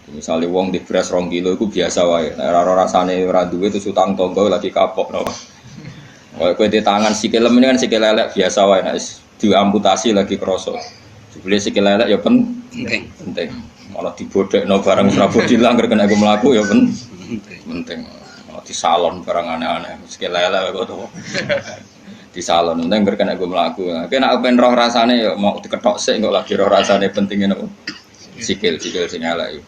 Misalnya wong di beras 2 kilo itu biasa wae. Nek ora rasane ora duwe terus utang tangga lagi kapok no. Kowe di tangan sikil ini kan sikil lelek biasa wae nek diamputasi lagi krasa. Jebule sikil lelek ya penting. Malah dibodhekno barang Prabu dilanggar kena aku mlaku ya penting. Malah di salon barang aneh-aneh sikil lelek kok to. Di salon penting kena aku mlaku. Nek ben roh rasane ya mau diketok sik kok lagi roh rasane pentingnya nopo. Sikil sing elek.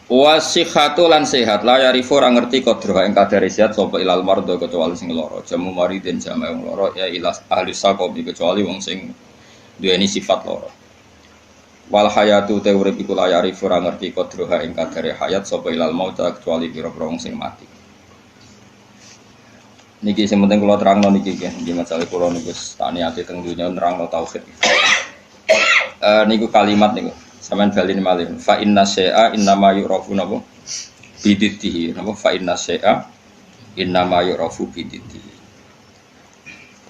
Wasihatu lan sehat la yarifu ora ngerti kodroha ing kadare sehat sapa ilal mardo kecuali sing lara jamu maridin jamae wong lara ya ilas ahli sakobi kecuali wong sing duweni sifat lara wal hayatu te urip iku la yarifu ora ngerti kodroha ing kadare hayat sapa ilal maut kecuali pira-pira wong sing mati niki sing penting kula terangno niki nggih masalah kula niku tak niate teng donya nerangno tauhid niku kalimat niku sampean balin malih fa inna syai'a innama yu'rafu napa bididdihi napa fa inna syai'a innama yu'rafu bididdihi.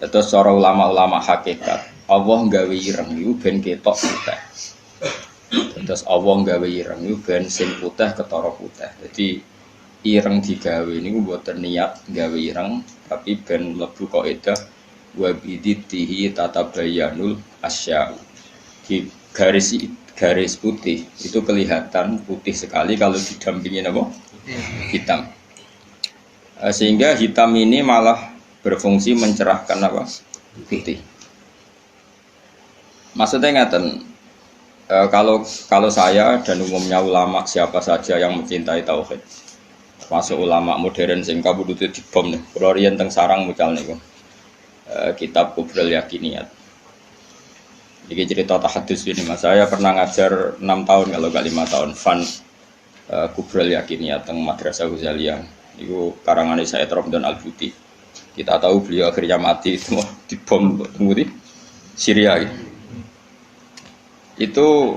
Terus cara ulama-ulama hakikat Allah gawe ireng iku ben ketok putih. Terus Allah gawe ireng iku ben sing putih ketara putih. Jadi ireng digawe niku mboten niat gawe ireng tapi ben mlebu kaidah wa bididdihi tatabayyanul asya'u. Di garis putih itu kelihatan putih sekali kalau didampingi apa? Hitam. Sehingga hitam ini malah berfungsi mencerahkan apa? Putih. Maksudnya ngaten, kalau saya dan umumnya ulama siapa saja yang mencintai tauhid, termasuk ulama modern sing kabudute dibom nih, kula riyen teng sarang mucal niku. Kitab Kubrul Yakiniyat. Ini cerita tahadus ini mas, saya pernah ngajar 6 tahun kalau gak 5 tahun Fan Kubrul Yakiniyat teng Madrasah Ghazaliyah. Itu karangan Sayyid Ramdan Al-Buti. Kita tahu beliau akhirnya mati itu dibom di Syria. Itu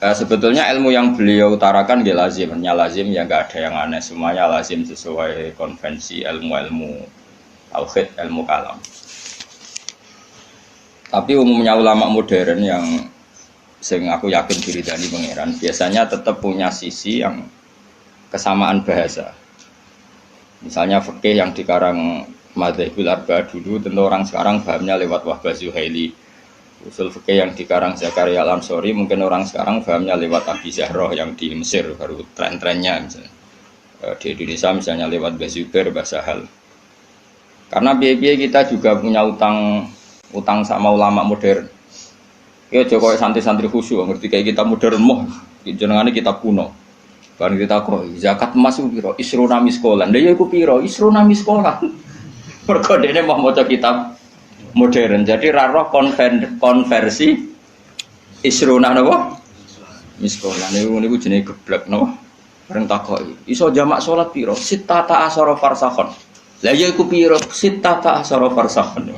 sebetulnya ilmu yang beliau utarakan dia lazim ya nggak ada yang aneh, semuanya lazim sesuai konvensi ilmu-ilmu tauhid, ilmu kalam. Tapi umumnya ulama modern yang sing aku yakin diridani pangeran biasanya tetap punya sisi yang kesamaan bahasa. Misalnya fikih yang dikarang Madzhabul Arba'ah dulu tentu orang sekarang pahamnya lewat Wahbah Zuhaili. Usul fikih yang dikarang Zakaria Al-Ansori mungkin orang sekarang pahamnya lewat Abi Zahroh yang di Mesir baru tren-trennya misalnya. Di Indonesia misalnya lewat Bazubair, Basahal. Karena biaya kita juga punya utang sama ulama modern. Ya Jokowi santri-santri khusyuk ngerti kayak kita modern moh jenengane kita kuno. Bareng kita kok zakat emas ku piro? Isruna miskolan. Lha ya iku piro? Isruna miskolan. Mergo dene mau maca kitab modern. Jadi ra roh konversi isruna napa? Miskolan niku jenenge geblek napa? Bareng takoki. Iso jamak salat piro? Sittata asyara farsakhon. Lah ya iku piro? Sittata asyara farsakhon.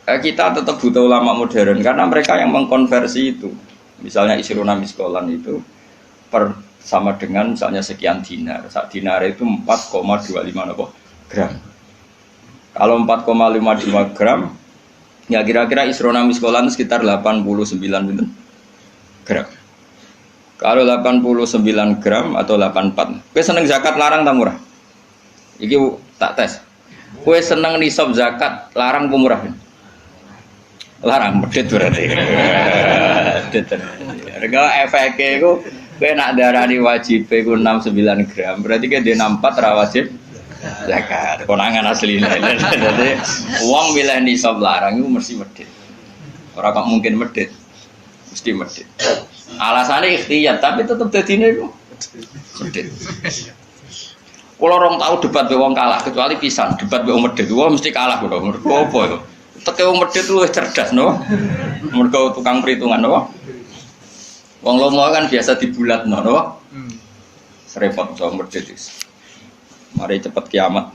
Kita tetap butuh ulama modern karena mereka yang mengkonversi itu. Misalnya isruna miskolan itu sama dengan misalnya sekian dinar. Sak dinar itu 4,25 gram. Kalau 4,55 gram, ya kira-kira isruna miskolan sekitar 89 gram. Kalau 89 gram atau 84. Kowe seneng zakat larang ta murah? Iki tak tes. Kowe seneng nisab zakat larang apa murah? Larang medhit berarti. Medhit. Rega efeke iku kowe nak darani wajib iku 69 gram. Berarti ke dia 64 ra wajib zakat. Konangan asline. Dadi wong milih nisab larang iku mesti medhit. Ora kok mungkin medhit. Mesti medhit. Alasannya ikhtiyar tapi tetep dadine iku medhit. Kula rong tau debat be wong kalah kecuali pisan debat be wong medhit. Wong mesti kalah kok. Mergo apa itu? Teke wong medhit luwih cerdas no. Mergo tukang perhitungan no. Wong lomo kan biasa dibulatno no. Serepot wong medhit iki. Mari cepet kiamat.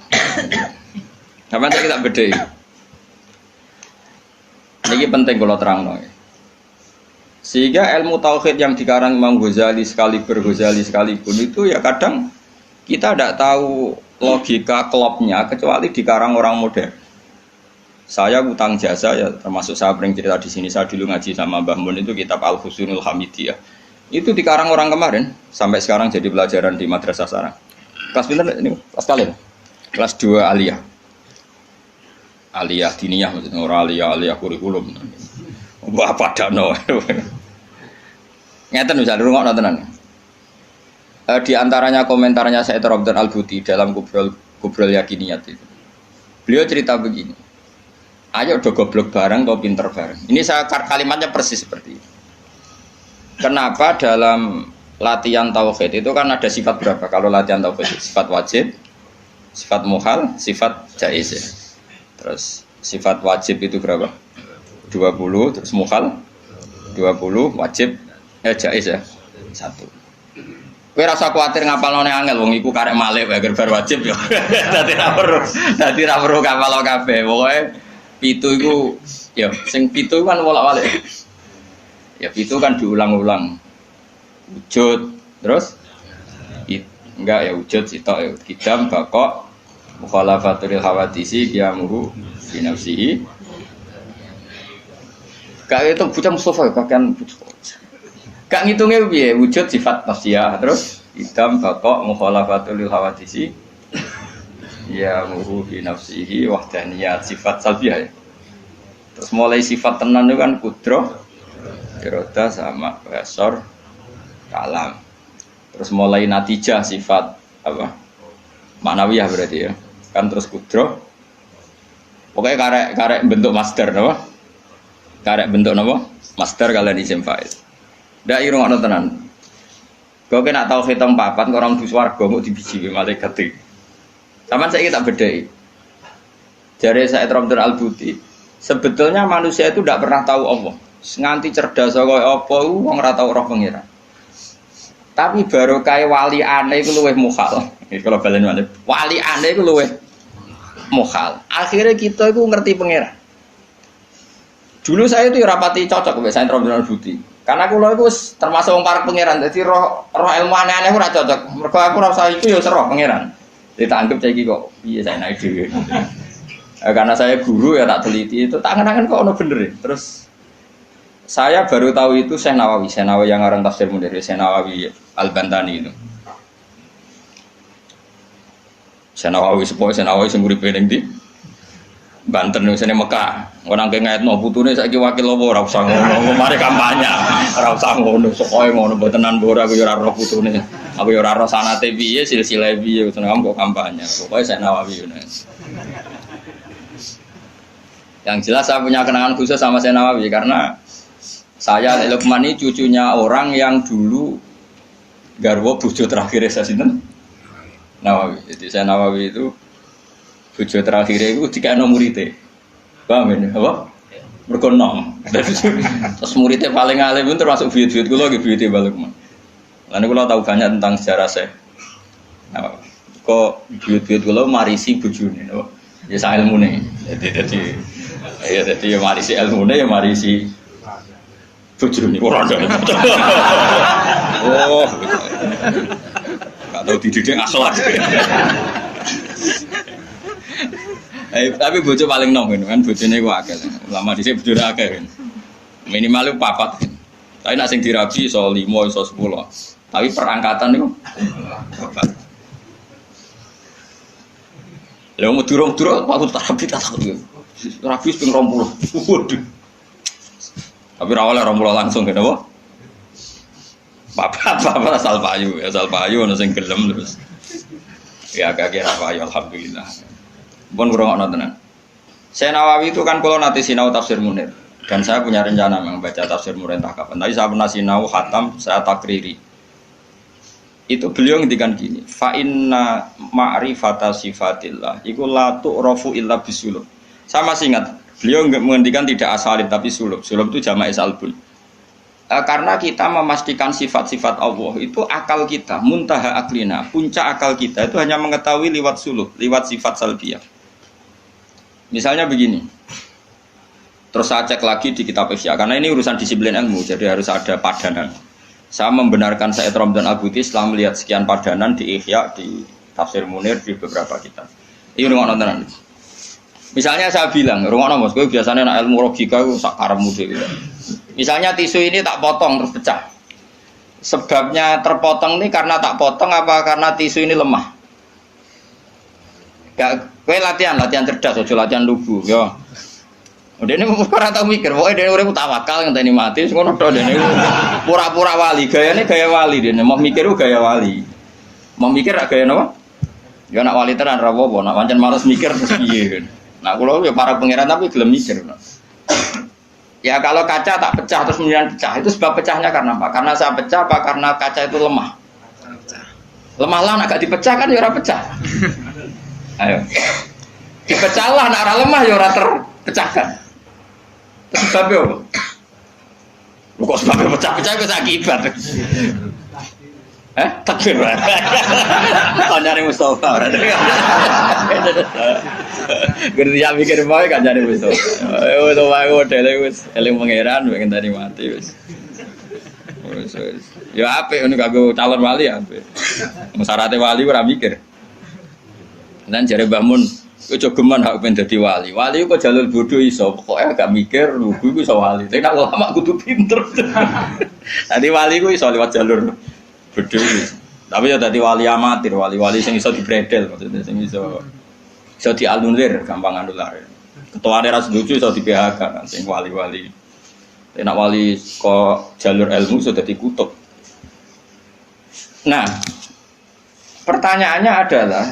Sampeyan tak kita bedhe. Niki penting kula terangno. Sehingga ilmu tauhid yang dikarang Imam Ghazali sekalipun itu ya kadang kita tidak tahu logika klopnya kecuali dikarang orang modern. Saya utang jasa ya termasuk saya sering cerita di sini, saya dulu ngaji sama Mbah Mun itu kitab Al-Husnul Hamidiyah. Itu dikarang orang kemarin, sampai sekarang jadi pelajaran di madrasah sarang. Kelas pinter ini, kelas kalian? Kelas 2 aliyah. Aliyah diniyah maksudnya, orang aliyah kurikulum. Wah padano. Ngeten bisa dirungokno tenan. Di antaranya komentarnya Said Robdan Al-Buti dalam Kubrul Yakiniyat itu. Beliau cerita begini. Ayo do goblok bareng atau pinter bareng. Ini saya kalimatnya persis seperti ini. Kenapa dalam latihan tauhid itu kan ada sifat berapa? Kalau latihan tauhid sifat wajib, sifat muhal, sifat jaiz ya. Terus sifat wajib itu berapa? 20, terus muhal 20, wajib jaiz ya 1. Kowe rasa kuwatir ngapalno nek angel wong iku karek malih wae gerbar wajib yo. Dadi ra perlu kapal kabeh. Pokoke 7 iku ya sing 7 kan bolak-balik. Ya 7 kan diulang-ulang. Wujud, terus enggak ya wujud sitok ya kidam bakok mukhalafatul hawadisi qiyamuhu fi nafsihi. Kayak itu bocah Mustafa pakaian gak ngitungnya piye wujud sifat nafsiyah terus idam bakok mukhalafatul hawadisi ya muhu fi nafsihi wahdaniyat sifat salbiyah ya. Terus mulai sifat tenan itu kan kudroh iroda sama basor kalam. Terus mulai natijah sifat apa maknawiyah berarti ya kan terus kudroh pokoknya karek bentuk master apa karek bentuk apa master kalian isim fa'il. Ndak irung ana tenan. Kok nek tau hitung papat kok orang dus warga mau dibiji malaikat iki. Saman saiki tak bedheki. Jare Said Robdan Al-Buti, sebetulnya manusia itu tidak pernah tahu Allah. Nganti cerdas kaya apa wong ora tau roh pengira. Tapi baru kaya wali aneh iku luwih mukhal. Iki kalau balen maneh. Wali aneh iku luwih mukhal. Akhirnya kita iku ngerti pengira. Dulu saya itu rapati cocok mbek Said Robdan Al-Buti. Karena kula iku termasuk wong parek pangeran, dadi roh ilmu aneh-aneh ora cocok. Mergo aku ora usah iku ya roh pangeran. Ditanggep saiki kok piye saya naik dhewe. Karena saya guru ya tak teliti itu tangan-tangan kok ono bener ya. Terus saya baru tahu itu Syekh Nawawi yang ngarang tafsir Munir, Syekh Nawawi Al-Bantani itu. Syekh Nawawi sing uripe ning ndi? Banten ning sene Mekah. Ora nang ngaitno putune saiki wakil apa ora usah ngono, mari kampanye. Ora usah ngono, pokoke ngono mbotenan mbora aku ya ora roh putune. Aku ya ora roh sanate piye, silsilah piye, ngono kok kampanye. Pokoke Syekh Nawawi ngono. Yang jelas saya punya kenangan khusus sama Syekh Nawawi karena saya Lukman ini cucunya orang yang dulu garwa bojo terakhir saya sinten Nawawi. Jadi Syekh Nawawi itu bojo terakhir itu dikene muridé. Paham ya? Apa? Mergo nom. Terus muridé paling alim pun termasuk buyut-buyut kula nggih buyute Lukman. Lan kula tahu banyak tentang sejarah Syekh. Nah, kok buyut-buyut kula marisi bojone, napa? Ya sak ilmune. Jadi ya marisi ilmune ya marisi bojone ora ada. Oh. Enggak tahu dididik akhlak. Tapi bojo paling nom kan bojone ku akeh. Ulama dhisik bojone akeh kan. Minimal 4 kan. Tapi nek sing dirabi iso 5 iso 10. Tapi perangkatan niku 4. Lha mau durung-durung aku terapi tak takut. Rabi ping 20. Waduh. Tapi ra oleh 20 langsung kan apa? Bapak asal payu ono sing gelem terus. Ya agak kira payu alhamdulillah. Pun ngrungokno tenan. Syekh Nawawi itu kan kalau nanti sinau tafsir Munir dan saya punya rencana membaca tafsir Munir entah kapan. Tapi saya pernah sinau khatam, saya takriri. Itu beliau ngendikan gini, fa inna ma'rifata sifatillah iku la tu'rafu illa bisulub. Saya masih ingat, beliau menghentikan tidak asalib tapi sulub. Sulub itu jamak salbun. Karena kita memastikan sifat-sifat Allah itu akal kita, muntaha aklina, puncak akal kita itu hanya mengetahui lewat sulub, lewat sifat salbiyah. Misalnya begini, terus saya cek lagi di kitab Ihya, karena ini urusan disiplin ilmu, jadi harus ada padanan. Saya membenarkan Said Robdan Al-Buti setelah melihat sekian padanan di Ihya, di Tafsir Munir, di beberapa kitab. Ini rumah nontonan. Misalnya saya bilang, rumah nonton, gue biasanya ilmu logika itu sak karemu dhewe. Misalnya tisu ini tak potong terus pecah. sebabnya terpotong ini karena tak potong apa karena tisu ini lemah? Gak, kowe latihan cerdas, ojo latihan lugu, yo. Udah ini ora tau mikir, pokoknya dia urip tawakal ngenteni mati, ngono tok dene. Pura-pura wali, gayane gaya wali dene, mau mikir gaya wali. Mau mikir gaya napa? Ya nak wali tenan ra apa, nak pancen males mikir terus piye. Nah, kula ya para pangeran tapi gelem mikir. Ya kalau kaca tak pecah terus kemudian pecah, itu sebab pecahnya karena apa? Karena saya pecah apa karena kaca itu lemah? Lemah lah, nak gak dipecah kan ya ora pecah. Ayo. Dipecahlah, nak ora lemah ya ora terpecahkan. Terus sebabnya apa? Lu kok sebabnya pecah-pecah ke akibat? Takbir. Kau nyari Mustafa. Gerti ya mikir bae kan nyari Mustafa. Yo to wae modele wis eling pangeran pengen tadi mati wis. Ya apik ngono kanggo calon wali apik. Syaratnya wali ora mikir. Dan jare Mbah Mun, aja geman hak pengen dadi wali. Wali kok jalur bodoh iso, pokoke agak mikir lugu iku iso wali. Tapi nek ulama kudu pinter. Tadi wali ku iso lewat jalur bodoh. Tapi ya dadi wali amatir, wali-wali sing iso dibredel maksudnya sing iso dianulir gampang anulir. Ketuane ra setuju iso di PHK sing wali-wali. Nek wali kok jalur ilmu iso dadi kutub. Nah, pertanyaannya adalah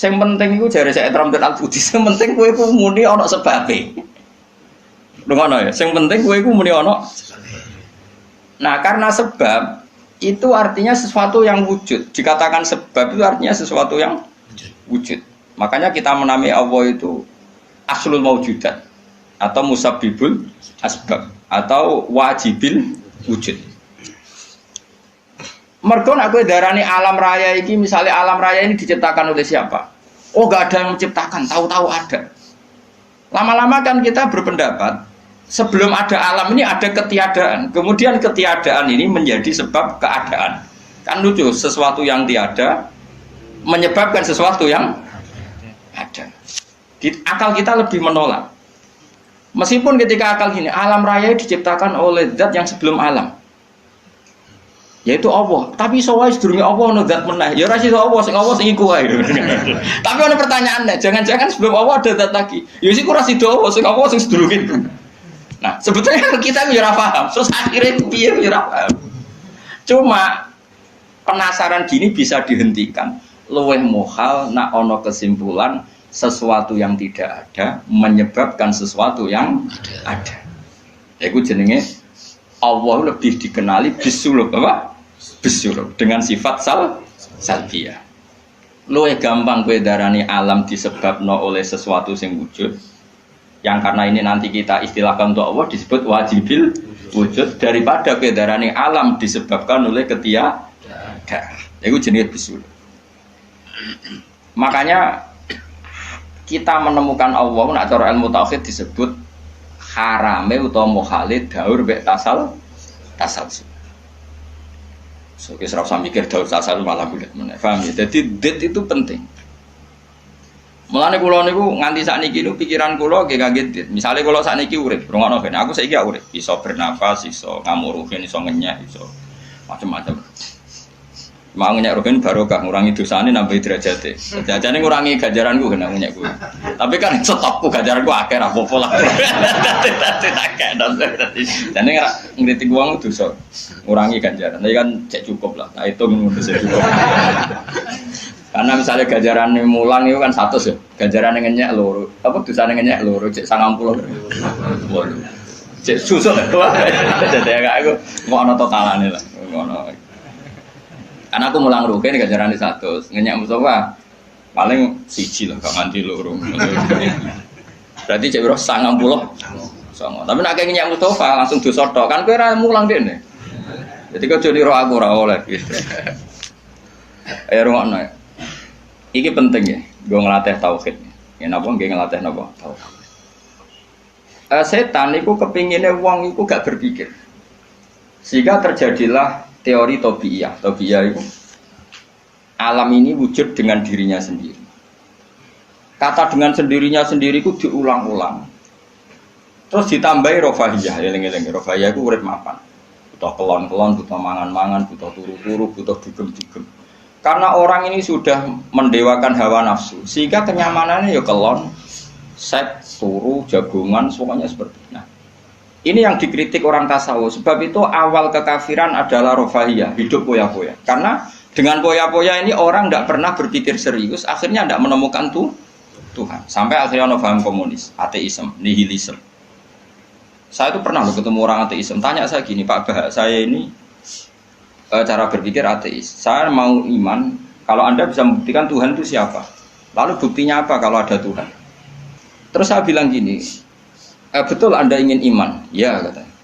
yang penting itu jare saya Ramdan Al-Budi, yang penting kowe iku muni ana sebabe. Ngono ya, yang penting kowe iku muni ana. Nah, karena sebab itu artinya sesuatu yang wujud. Dikatakan sebab itu artinya sesuatu yang wujud. Makanya kita menamai Allah itu aslul maujudat atau musabbibul asbab atau wajibil wujud. Mergo nek kowe darani alam raya iki, misalnya alam raya ini diciptakan oleh siapa? Oh, enggak ada yang menciptakan, tahu-tahu ada. Lama-lama kan kita berpendapat sebelum ada alam ini ada ketiadaan. Kemudian ketiadaan ini menjadi sebab keadaan. Kan lucu, sesuatu yang tiada menyebabkan sesuatu yang ada. Akal kita lebih menolak. Meskipun ketika akal gini, alam raya diciptakan oleh zat yang sebelum alam, yaitu Allah. Tapi soal sedurunge Allah ono zat meneh. Ya ora iso Allah sing iku wae. Tapi ono pertanyaan nek jangan-jangan sebelum Allah ada zat lagi. Ya sik ora sido Allah sing sedurunge itu. Nah, sebetulnya kita ya ora paham. Terus akhirnya piye ya ora paham. Cuma penasaran gini bisa dihentikan. Luweh mohal nak ono kesimpulan sesuatu yang tidak ada menyebabkan sesuatu yang ada. Iku jenenge Allah lebih dikenali bisuluk apa? Bisuluk dengan sifat salbiyah. Luwih gampang kowe darani alam disebabno oleh sesuatu sing wujud. Yang karena ini nanti kita istilahkan untuk Allah disebut wajibil wujud daripada kowe darani alam disebabkan oleh ketiadaan. Iku jenenge bisuluk. Makanya kita menemukan Allah nak cara ilmu tauhid disebut harame utawa mukhalid daur mek tasal. So kira usah mikir daur tasal malah bulet meneh. Paham ya? Jadi det itu penting. Mulane kula niku nganti sakniki niku pikiran kula nggih kaget dit. Misale kula sakniki urip, rungokno ben aku saiki urip, iso bernafas, iso ngamuruhin, iso ngenyek, iso macam-macam. Mau ngenyek rugen barokah ngurangi dosane nambah derajate. Jajane ngurangi ganjaranku kena ngenyek kuwi. Tapi kan stokku ganjaranku akeh ra apa-apa lah. Dadi ora ngritik wong dosa. Ngurangi ganjaran. Tapi kan cek cukup lah. Nah itu ngono cukup. Karena misalnya ganjaran mulang itu kan 100 ya. Ganjaran ngenyek loro. Apa dosane ngenyek loro cek 90. Cek susuk. Dadi aku mau ana totalane lah. Ngono. Karena aku mulang rugen ganjaran 100, ngenyak Mustafa paling siji lah, gak nganti loro. Berarti cek biro 90. Tapi nak ngenyak Mustafa langsung dosa tok, kan kowe ora mulang dene. Jadi kau jadi roh aku ora oleh gitu. Ayo rungokno. Iki penting ya, gue ngelatih tauhid. Ya napa nggih ngelatih napa? Tauhid. Setan iku kepinginnya wong iku gak berpikir. Sehingga terjadilah teori tobiyah. Tobiyah itu alam ini wujud dengan dirinya sendiri. Kata dengan sendirinya sendiri itu diulang-ulang. Terus ditambahi rofahiyah, eling-eling rofahiyah itu urip mapan. butuh kelon-kelon, butuh mangan-mangan, butuh turu-turu, butuh dugem-dugem. Karena orang ini sudah mendewakan hawa nafsu, sehingga kenyamanannya ya kelon, seks, turu, jagungan, semuanya seperti itu. Nah, ini yang dikritik orang tasawuf. Sebab itu awal kekafiran adalah rofahiyah, hidup poya-poya. Karena dengan poya-poya ini orang tidak pernah berpikir serius, akhirnya tidak menemukan Tuhan. Sampai akhirnya ono paham komunis, ateisme, nihilisme. Saya itu pernah loh ketemu orang ateisme, tanya saya gini, Pak Bah, saya ini cara berpikir ateis. Saya mau iman, kalau Anda bisa membuktikan Tuhan itu siapa? Lalu buktinya apa kalau ada Tuhan? Terus saya bilang gini, betul Anda ingin iman? Ya katanya.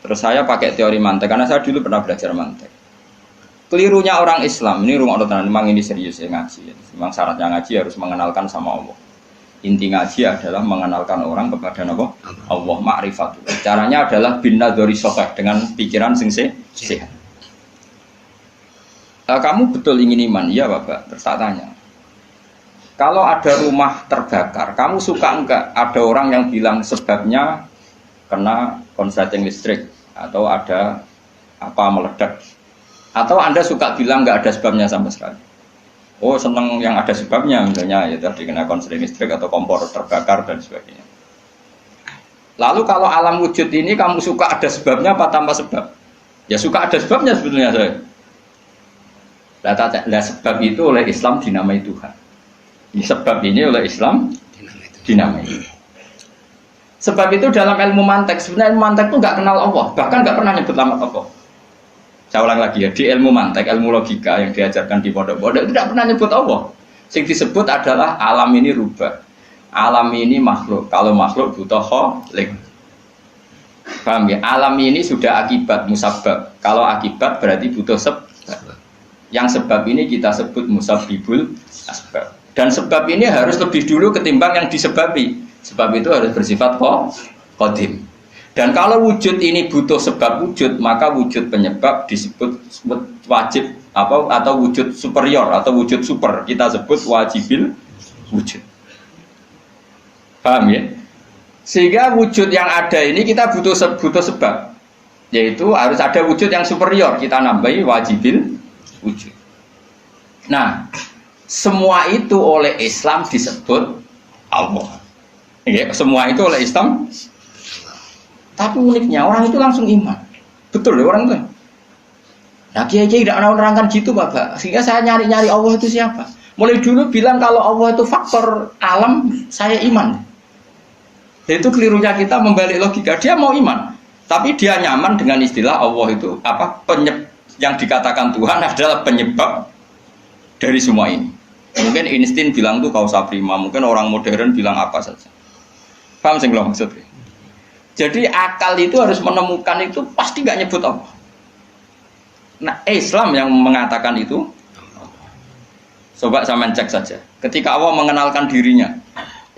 Terus saya pakai teori mantek, karena saya dulu pernah belajar mantek. Kelirunya orang Islam, ini rumah Allah, memang ini serius ya ngaji. Memang syaratnya ngaji harus mengenalkan sama Allah. Inti ngaji adalah mengenalkan orang kepada Allah, ma'rifatul. Caranya adalah bin nadzari shahih, dengan pikiran sing sehat. Kamu betul ingin iman? Iya Bapak. Terus tak tanya, kalau ada rumah terbakar, kamu suka enggak ada orang yang bilang sebabnya kena konsleting listrik atau ada apa meledak? Atau Anda suka bilang enggak ada sebabnya sama sekali? Oh seneng yang ada sebabnya, misalnya ya tadi kena konsleting listrik atau kompor terbakar dan sebagainya. Lalu kalau alam wujud ini kamu suka ada sebabnya apa tanpa sebab? Ya suka ada sebabnya sebetulnya saya. Lah sebab itu oleh Islam dinamai Tuhan. Ini sebab ini oleh Islam dinamai. Sebab itu dalam ilmu mantek, sebenarnya ilmu mantek itu nggak kenal Allah, bahkan nggak pernah nyebut nama Allah. Saya ulang lagi ya, di ilmu mantek, ilmu logika yang diajarkan di pondok-pondok itu tidak pernah nyebut Allah. Yang disebut adalah alam ini rubah, alam ini makhluk. Kalau makhluk butuh khalik. Paham ya? Alam ini sudah akibat musabab. Kalau akibat berarti butuh sebab. Yang sebab ini kita sebut musabbibul asbab. Dan sebab ini harus lebih dulu ketimbang yang disebabi. Sebab itu harus bersifat qadim. Dan kalau wujud ini butuh sebab wujud, maka wujud penyebab disebut wajib atau wujud superior atau wujud super. Kita sebut wajibil wujud. Paham ya? Sehingga wujud yang ada ini kita butuh sebab. Yaitu harus ada wujud yang superior. Kita nambahi wajibil wujud. Nah, semua itu oleh Islam disebut Allah. Ya, semua itu oleh Islam. Tapi uniknya orang itu langsung iman. Betul ya orang itu. Nah, kiai-kiai tidak menerangkan gitu, Bapak. Sehingga saya nyari-nyari Allah itu siapa. Mulai dulu bilang kalau Allah itu faktor alam, saya iman. Itu kelirunya kita membalik logika. Dia mau iman, tapi dia nyaman dengan istilah Allah itu apa? Yang dikatakan Tuhan adalah penyebab dari semua ini. Mungkin Einstein bilang itu kausa prima, mungkin orang modern bilang apa saja. Paham sih belum maksudnya? Jadi akal itu harus menemukan itu pasti nggak nyebut Allah. Nah Islam yang mengatakan itu, coba sama cek saja. Ketika Allah mengenalkan dirinya,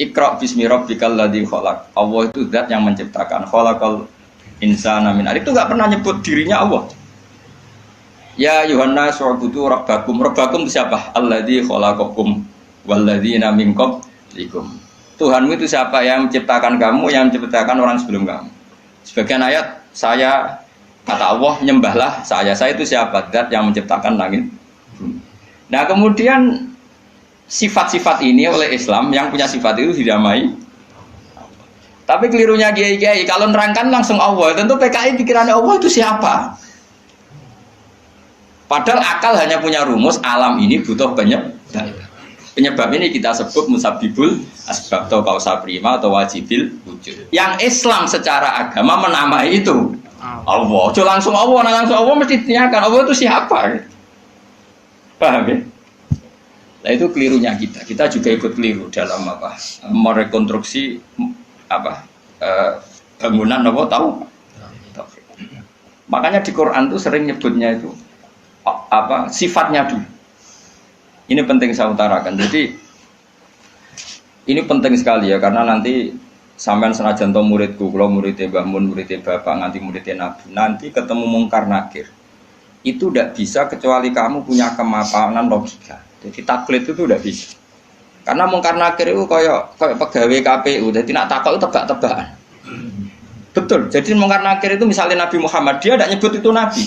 Iqra bismi rabbikal ladzi khalaq. Allah itu zat yang menciptakan. Khalaqal insana min 'alaq. Itu nggak pernah nyebut dirinya Allah. Ya Yuhanna su'budu rabbakum. Rabbakum itu siapa? Alladzi khalaqakum walladzina min qablikum. Tuhanmu itu siapa? Yang menciptakan kamu, yang menciptakan orang sebelum kamu. Sebagian ayat saya kata Allah nyembahlah saya. Saya itu siapa? Zat yang menciptakan langit. Nah, kemudian sifat-sifat ini oleh Islam yang punya sifat itu didamai. Tapi kelirunya kiai-kiai kalau nerangkan langsung Allah, tentu PKI pikirannya Allah itu siapa? Padahal akal hanya punya rumus alam ini butuh penyebab. Penyebab ini kita sebut musabbibul asbab atau kausa prima atau wajibil wujud. Yang Islam secara agama menamai itu Allah. Jangan langsung Allah, langsung Allah mesti ditanyakan Allah itu siapa? Paham ya? Nah itu kelirunya kita. Kita juga ikut keliru dalam apa? Merekonstruksi apa? Bangunan apa tahu? Makanya di Quran tuh sering nyebutnya itu apa sifatnya dulu. Ini penting saya utarakan. Jadi ini penting sekali ya karena nanti sampean senajan to muridku, kalau muridnya Mbah Mun, muridnya Bapak, nanti muridnya Nabi, nanti ketemu mungkar nakir. Itu tidak bisa kecuali kamu punya kemapanan logika. Jadi taklid itu tidak bisa. Karena mungkar nakir itu kayak pegawai KPU, jadi nak takut itu tebak-tebakan. Betul. Jadi mungkar nakir itu misalnya Nabi Muhammad, dia tidak nyebut itu Nabi.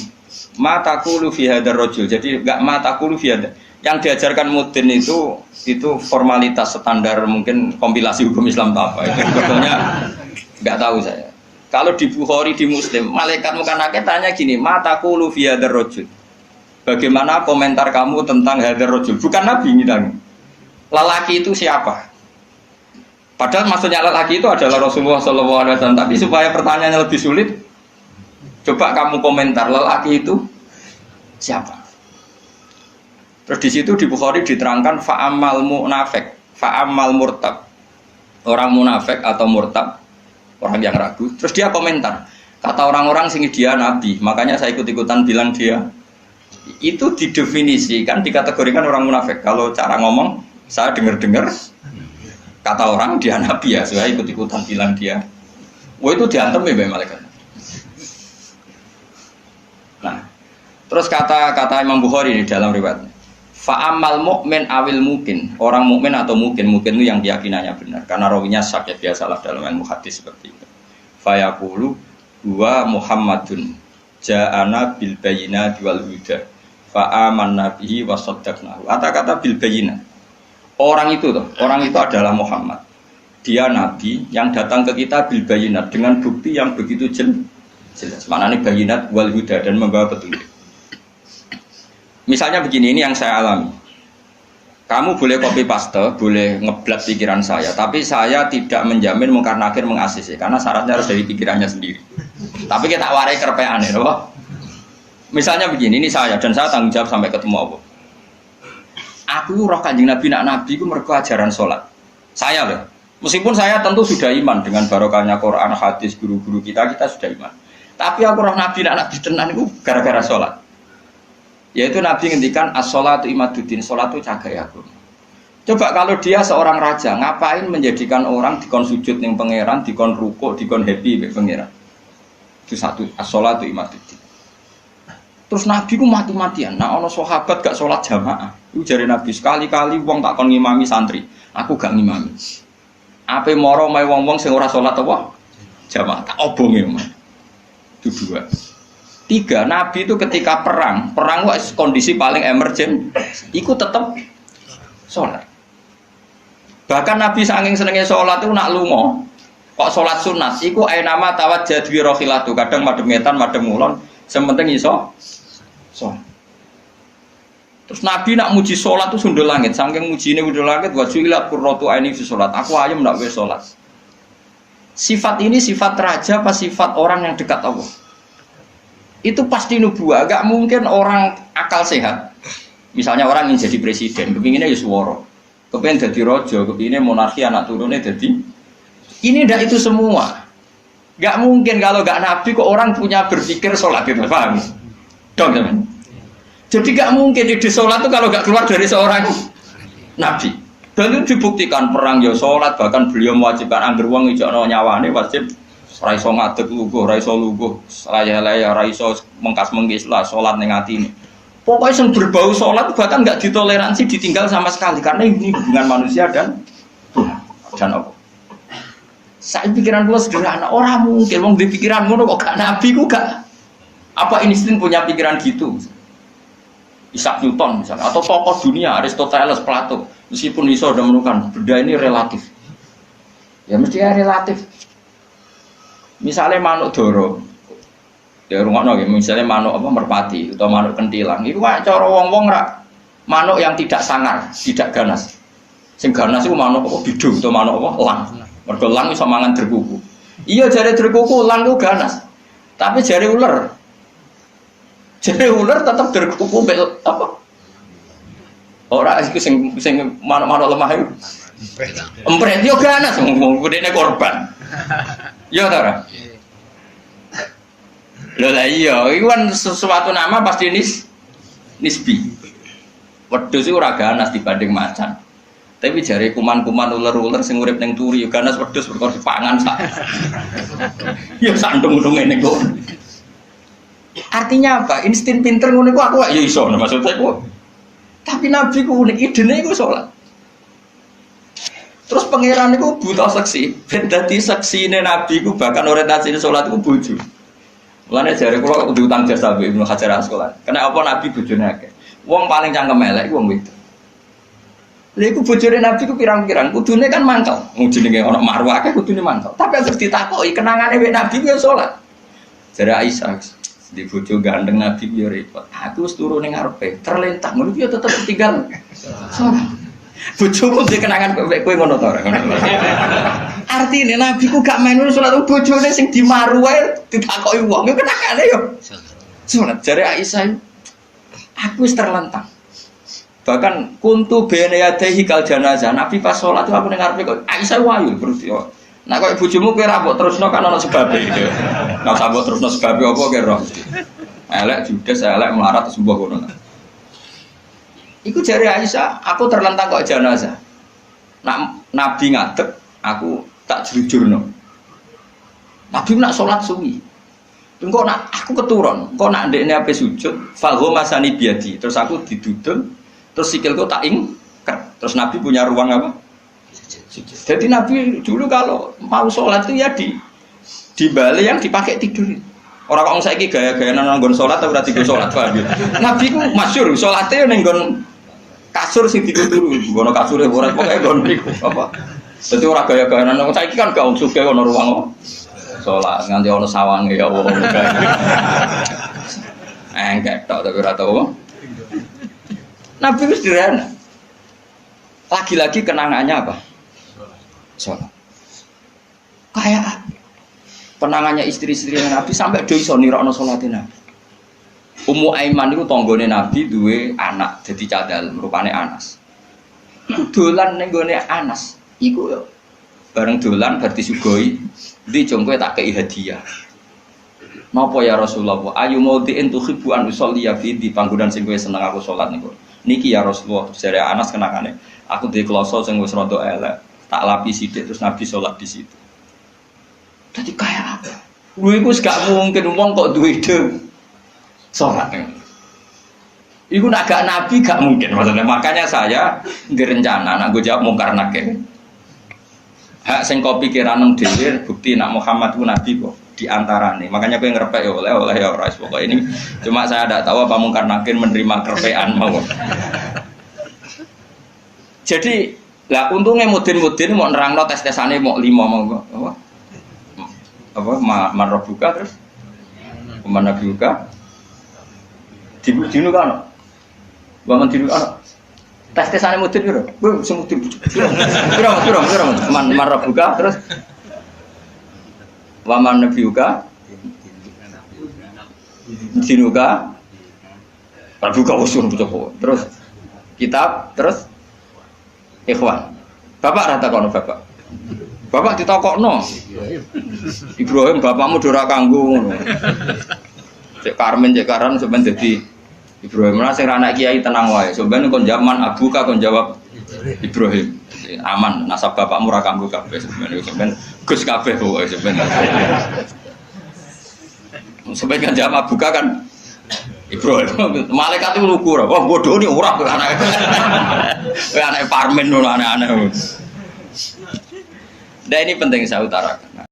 Mataqulu fi hadzal rajul. Jadi enggak mataqulu fi hadzal. Yang diajarkan Mudin itu formalitas standar mungkin kompilasi hukum Islam apa. Itu sebetulnya enggak tahu saya. Kalau di Bukhari di Muslim, malaikat mungkar nakir tanya gini, mataqulu fi hadzal rajul. Bagaimana komentar kamu tentang hadzal rajul? Bukan Nabi ngidang. Lelaki itu siapa? Padahal maksudnya lelaki itu adalah Rasulullah SAW. Tapi supaya pertanyaannya lebih sulit, coba kamu komentar lelaki itu siapa? Terus di situ di Bukhari diterangkan fa'amal munafik, fa'amal murtab. Orang munafik atau murtab, orang yang ragu. Terus dia komentar, kata orang-orang sini dia nabi, makanya saya ikut-ikutan bilang dia. Itu didefinisikan, dikategorikan orang munafik. Kalau cara ngomong, saya dengar-dengar. Kata orang dia nabi ya, saya ikut-ikutan bilang dia. Wah itu diantem ya malaikat. Nah, terus kata Imam Bukhari di dalam riwayat. Fa'amal mu'min awil mungkin. Orang mukmin atau mungkin itu yang keyakinannya benar. Karena rawinya syak ya biasalah dalam ilmu hadis seperti itu. Fayaqulu huwa Muhammadun ja'ana bil bayyinati wal huda. Fa'amanna bihi wa saddaqnahu. Kata-kata bil bayyinah. Orang itu adalah Muhammad. Dia nabi yang datang ke kita bil bayinat dengan bukti yang begitu jelas. Maknanya bayinat wal huda dan membawa petunjuk. Misalnya begini, ini yang saya alami. Kamu boleh copy paste, boleh ngeblak pikiran saya, tapi saya tidak menjamin mungkar nakir mengasisi karena syaratnya harus dari pikirannya sendiri. Tapi kita warai kerpean ya, loh. Misalnya begini, ini saya dan saya tanggung jawab sampai ketemu Allah. Aku roh Kanjeng Nabi nak nabi itu mergo ajaran sholat. Saya loh. Meskipun saya tentu sudah iman dengan barokahnya Quran, hadis, guru-guru kita sudah iman. Tapi aku roh nabi nak nabi tenan itu gara-gara sholat. Yaitu Nabi ngendikan as-sholatu imaduddin, sholat itu cagai aku. Coba kalau dia seorang raja, ngapain menjadikan orang dikon sujud ning pangeran, dikon rukuk, dikon happy mek pangeran. Itu satu, as-sholatu imaduddin. Terus Nabi ku mati-matian. Nah, ono sahabat gak sholat jamaah. Itu jari Nabi sekali-kali wong tak kon ngimami santri. Aku gak ngimami. Ape moro mae wong-wong sing ora sholat apa? Jamaah. Tak obonge, Mas. Itu dua. Tiga, Nabi itu ketika perang wis kondisi paling emergen, iku tetep sholat. Bahkan Nabi saking senenge sholat itu nak lunga. Kok sholat sunat? Iku ainama tawajjah bi rohilatu. Kadang madhep ngetan, madhep ngulon. Sementing iso sholat. Terus Nabi nak muji sholat itu sundul langit. Saking mujine sundul langit, wajulat qurratu aini fi sholat. Aku ayem nak wis sholat. Sifat ini sifat raja apa sifat orang yang dekat Allah? Itu pasti nubuah. Gak mungkin orang akal sehat. Misalnya orang ingin jadi presiden, kepinginnya ya suworo. Kepingin jadi rojo, kepinginnya monarki anak turunnya jadi. Ini ndak itu semua. Gak mungkin kalau gak nabi kok orang punya berpikir sholat itu, paham? Dong teman. Jadi gak mungkin ide sholat itu kalau gak keluar dari seorang nabi. Dan itu dibuktikan perang ya sholat, bahkan beliau mewajibkan angger wong ijakno nyawane wajib raiso ngadeg luguh, raiso luguh, laya-laya raiso mengkas-mengkis lah sholat ning atine. Pokoknya yang berbau sholat bahkan gak ditoleransi ditinggal sama sekali karena ini hubungan manusia dan Allah. Saya pikiran gue sederhana, orang mungkin wong di pikiran ngono kok gak nabi ku gak apa insting punya pikiran gitu. Isaac Newton misalnya atau tokoh dunia Aristoteles, Plato, meskipun iso udah menemukan benda ini relatif. Ya mesti ya relatif. Misalnya manuk doro. Ya rungokno ya, misalnya manuk apa merpati atau manuk kentilang. Iku cara wong-wong ra manuk yang tidak sangar, tidak ganas. Sing ganas iku manuk apa bidung atau manuk apa lang. Mergo lang iso mangan derkuku. Iya jare derkuku lang ku ganas. Tapi jare ular. Jare ular tetep derkuku apa? Ora iku sing manuk-manuk lemah iku. Empret yo ganas wong gedene korban. Ya ta ora? Lho lah iya, iku kan sesuatu nama pasti nisbi. Wedhus iku ora ganas dibanding macan. Tapi jare kuman-kuman ular-ular sing urip ning turi yo ganas wedhus perkara dipangan sak. Ya sandung-sandung ngene kok. Artinya apa? Insting pinter ngono iku aku ya iso maksud saya kok. Tapi Nabi ku unik idene iku salat. Terus pangeran itu buta seksi, ben dadi seksine Nabi ku bahkan orientasine salat ku bojo. Mulane jare kula kudu utang jasa Ibnu Hajar Asqalani. Kena apa Nabi bojone akeh. Wong paling cangkem elek wong wedok. Lha iku bojone Nabi ku pirang-pirang, kudune kan mangkel. Wong jenenge ana marwah akeh kudune mangkel. Tapi terus ditakoki kenangane wek Nabi ku salat. Jare Aisyah, di bojo gandeng Nabi ku yo repot. Aku wis turu ning ngarepe, terlentang ngono ku yo tetep tinggal salat. Bojomu dhe kenangan kowe ngono to ora. Artine Nabi ku gak main salat bojone sing dimaru wae ditakoki wong yo kenangane yo. Salat jare Aisyah aku wis terlentang. Bahkan kuntu bene yadehi kal janazah. Nabi pas salat aku ning ngarepe kok Aisyah wayu terus yo. Nah kok bojomu kowe ra mbok terusno kan ana sebabe iki. Nah sambok terusno sebabe apa kowe roh. Elek judes elek melarat sembuh ngono. Iku jari Aisyah, aku terlentang kok jenazah. Nak Nabi ngadeg, aku tak jujurno. Nabi nak sholat suwi. Engko nak aku keturun, kok nak ndekne ape sujud, falho masani biadi. Terus aku didudul, terus sikilku tak ingker. Terus Nabi punya ruang apa? Sujud. Jadi Nabi dulu kalau mau sholat itu ya di balai yang dipakai tidur. Orang kok saiki gaya-gaya nang nggon sholat atau berarti gue sholat paham ya? Nabi ku masyhur sholatnya ning nggon kasur sing dituturu, ngono kasure ora pokoke nggon niku apa. Dadi ora gaya-gaya nang saiki kan gak sugih ono ruang sholat nganti ono sawange ya Allah. Engkek tok tapi ora tau. Nabi wis sederhana. Lagi-lagi kenangannya apa? Sholat. Kayak penangannya istri-istri Nabi sampai do iso nirokno salate Nabi. Ummu Aiman itu tanggane Nabi duwe anak dadi cadal rupane Anas. Dolan ning gone Anas iku yo bareng dolan bar disugoi ndi jongko tak kei hadiah. Napa ya Rasulullah? Ayu maudhi'in tuhibbu an usolli fi di panggonan sing kowe seneng aku salat niku. Niki ya Rasulullah, jare Anas kenakane. Aku duwe kloso sing wis rada elek, tak lapi sithik terus Nabi salat di situ. Jadi kayak apa? Lu itu gak mungkin ngomong kok duwe ide sholat. Iku nak gak Nabi gak mungkin maksudnya. Makanya saya direncana nak gue jawab mungkar nakir. Hak sing kau pikiran nang dhewe bukti nak Muhammad ku Nabi kok diantarane. Makanya gue ngerepek ya oleh ya ora pokok ini. Cuma saya tidak tahu apa mungkar nakir menerima kerepekan mau. Jadi lah untungnya mudin-mudin mau nerangno tes-tesane mau 5 mau apa marah buka terus kemana buka dinu kan bangun dinu kan tes-tesane mudin piro bu semudin piro marah buka terus waman buka dinu ka buka usul buka terus kitab terus ikhwan bapak rata kono bapak ditakokno. Ibrahim bapakmu dora kanggo ngono. Cek Karmen cek Karan sampeyan dadi Ibrahim lah sing anak kiai tenang wae. Sampeyan kon zaman abuka kon jawab Ibrahim. Aman nasab bapakmu ra kanggo kabeh sampeyan Gus kabeh pokoke sampeyan. Sampeyan kan jawab abuka kan Ibrahim. Malaikat itu lugu ora. Wah bodoh ni ora anak. Anak Parmen ngono aneh-aneh. Nah ini penting saya utarakan.